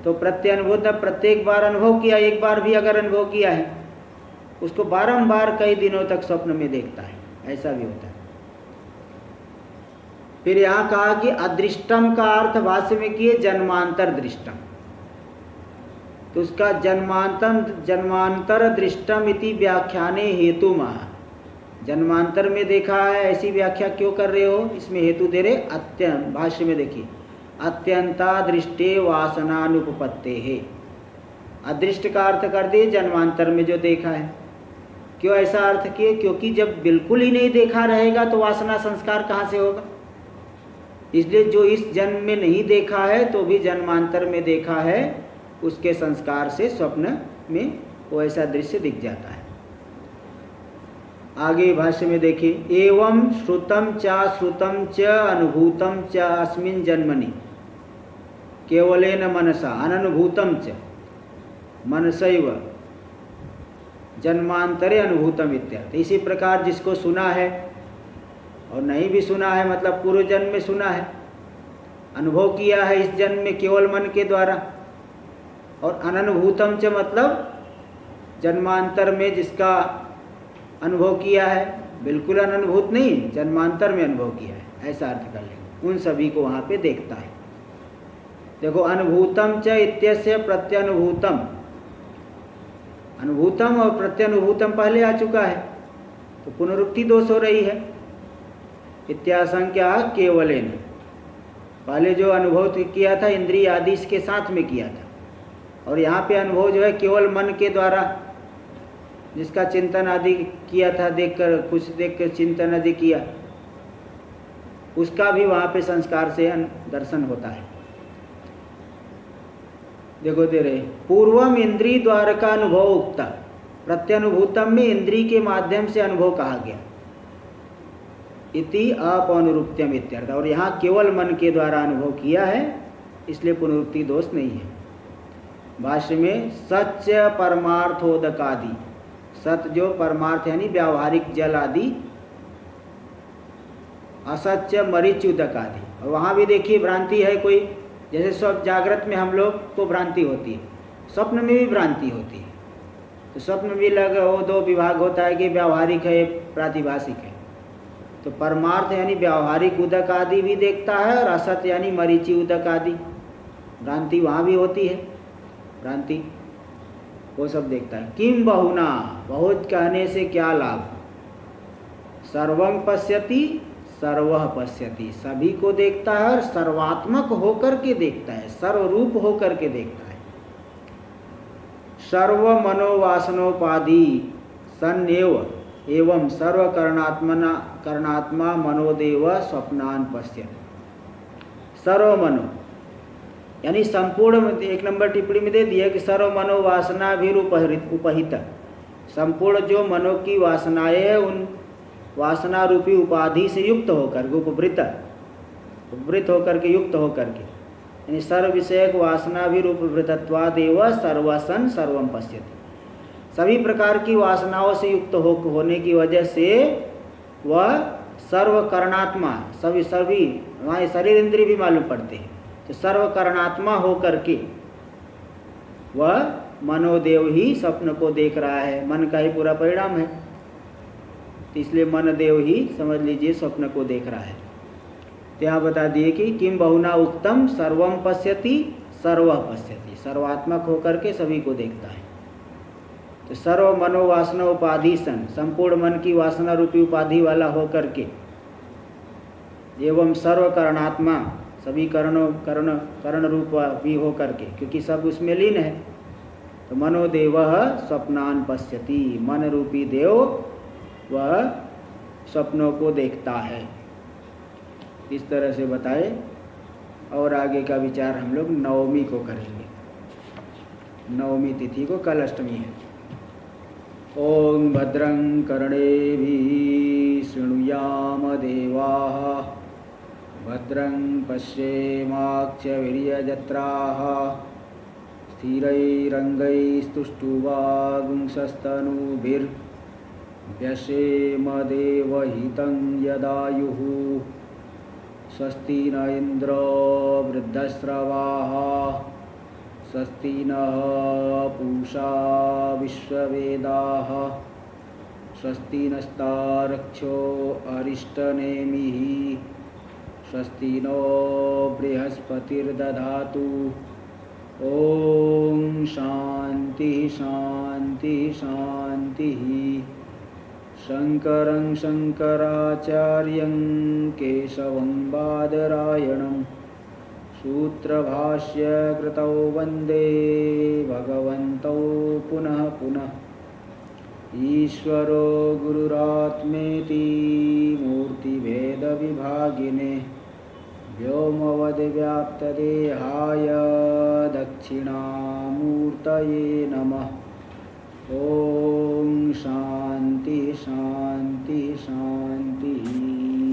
तो प्रत्यनुभूत प्रत्येक बार अनुभव किया, एक बार भी अगर अनुभव किया है उसको बारंबार कई दिनों तक स्वप्न में देखता है, ऐसा भी होता है। फिर यहाँ कहा कि अदृष्टम का अर्थ भाष्य में किए जन्मांतर दृष्टम, तो उसका जन्मांतर दृष्टम इति व्याख्याने हेतु महा, जन्मांतर में देखा है ऐसी व्याख्या क्यों कर रहे हो, इसमें हेतु दे रहे अत्यंत, भाष्य में देखिए अत्यंता दृष्टे वासनानुपपत्ते है, अदृष्ट का अर्थ कर दिए जन्मांतर में जो देखा है। क्यों ऐसा अर्थ किए, क्योंकि जब बिल्कुल ही नहीं देखा रहेगा तो वासना संस्कार कहाँ से होगा, इसलिए जो इस जन्म में नहीं देखा है तो भी जन्मांतर में देखा है, उसके संस्कार से स्वप्न में वो ऐसा दृश्य दिख जाता है। आगे भाष्य में देखिए, एवं श्रुतम च अनुभूतम च अस्मिन् जन्मनि केवलेन मनसा अननुभूतम च मनसैव जन्मांतरे अनुभूतम इत्यर्थ। इसी प्रकार जिसको सुना है और नहीं भी सुना है मतलब पूर्व जन्म में सुना है, अनुभव किया है इस जन्म में केवल मन के द्वारा। और अननुभूतम च मतलब जन्मांतर में जिसका अनुभव किया है, बिल्कुल अननुभूत नहीं, जन्मांतर में अनुभव किया है, ऐसा अर्थ कर लेंगे। उन सभी को वहाँ पे देखता है। देखो अनुभूतम च इत्यस्य प्रत्यनुभूतम, अनुभूतम और प्रत्यनुभूतम पहले आ चुका है, तो पुनरुक्ति दोष हो रही है। इत्याशंक्या केवलेन, पहले जो अनुभव किया था इंद्रिय आदि के साथ में किया था, और यहाँ पे अनुभव जो है केवल मन के द्वारा जिसका चिंतन आदि किया था, देखकर कुछ देखकर चिंतन आदि किया, उसका भी वहाँ पे संस्कार से दर्शन होता है। देखो दे रहे पूर्वम इंद्रिय द्वार का अनुभव उक्ता, प्रत्यनुभूतम में इंद्रिय के माध्यम से अनुभव कहा गया, इति अपनुरुक्त्यम इत्यर्थ। और यहाँ केवल मन के द्वारा अनुभव किया है, इसलिए पुनरुक्ति दोष नहीं है। भाष्य में सच्च परमार्थोदकादि, सत्य जो परमार्थ यानी व्यावहारिक जल आदि, असत्य मरीच उदक आदि। और वहाँ भी देखिए भ्रांति है कोई, जैसे सब जागृत में हम लोग को भ्रांति होती है, स्वप्न में भी भ्रांति होती है। तो स्वप्न भी वो दो विभाग होता है कि व्यावहारिक है, प्रातिभाषिक है। तो परमार्थ यानी व्यावहारिक उदक आदि भी देखता है, और असत्य यानी मरीची उदक आदि, भ्रांति वहाँ भी होती है, भ्रांति वो सब देखता है। किम बहुना, बहुत कहने से क्या लाभ। सर्वं पश्यति सर्वः पश्यति, सभी को देखता है और सर्वात्मक होकर के देखता है, सर्वरूप होकर के देखता है। सर्व मनोवासनोपाधि सन्नेव एवं सर्व करणात्मा मनोदेव स्वप्नान पश्यति। सर्व मनो यानी संपूर्ण, एक नंबर टिप्पणी में दे दिया कि सर्व मनोवासना भी उपहित, संपूर्ण जो मनो की वासनाएं है उन वासना रूपी उपाधि से युक्त होकर, उपवृत होकर के, युक्त होकर के, यानी सर्व विषयक वासना भी रूपवृतत्वादेव सर्वसन सर्वम पश्यति। सभी प्रकार की वासनाओं से युक्त होने की वजह से वह सर्वकरणात्मा, सभी वहाँ शरीर इंद्रिय भी मालूम पड़ते हैं, तो सर्वकरणात्मा होकर के वह मनोदेव ही स्वप्न को देख रहा है, मन का ही पूरा परिणाम है, तो इसलिए मन देव ही समझ लीजिए स्वप्न को देख रहा है। तो यहाँ बता दिए कि किम बहुना उक्तम सर्वम पश्यति सर्वः पश्यति, सर्वात्मक होकर के सभी को देखता है। तो सर्व मनोवासना उपाधि सन, संपूर्ण मन की वासना रूपी उपाधि वाला होकर के, एवं सर्व करणात्मा, सभी कर्ण रूप भी होकर के, क्योंकि सब उसमें लीन है। तो मनोदेवः स्वप्नान पश्यति, मन रूपी देव वह स्वप्नों को देखता है। इस तरह से बताए, और आगे का विचार हम लोग नवमी को करेंगे। नवमी तिथि को, कल अष्टमी है। ओम भद्रं कर्णेभिः शृणुयाम देवाः, भद्रं पश्येमाक्षवीर्यजत्राः, स्थिरैरङ्गैस्तुष्टुवागुंसस्तनूभिर्व्यसेम यदायुः। स्वस्ति न इन्द्रो वृद्धश्रवाः, स्वस्ति नः पूषा विश्ववेदाः, स्वस्ति नस्तार्क्ष्यो अरिष्टनेमिः, स्वस्ति नो बृहस्पतिर्दधातु। ओम शांति शांति शांति। शंकरं शंकराचार्यं केशवं बादरायणं, सूत्रभाष्य कृतौ वंदे भगवन्तौ पुनः पुनः। ईश्वरो गुरुरात्मेति मूर्तिभेदविभागिने, व्योमवद्व्याप्तदेहाय दक्षिणामूर्तये नमः। ओम शांति शांति शांति।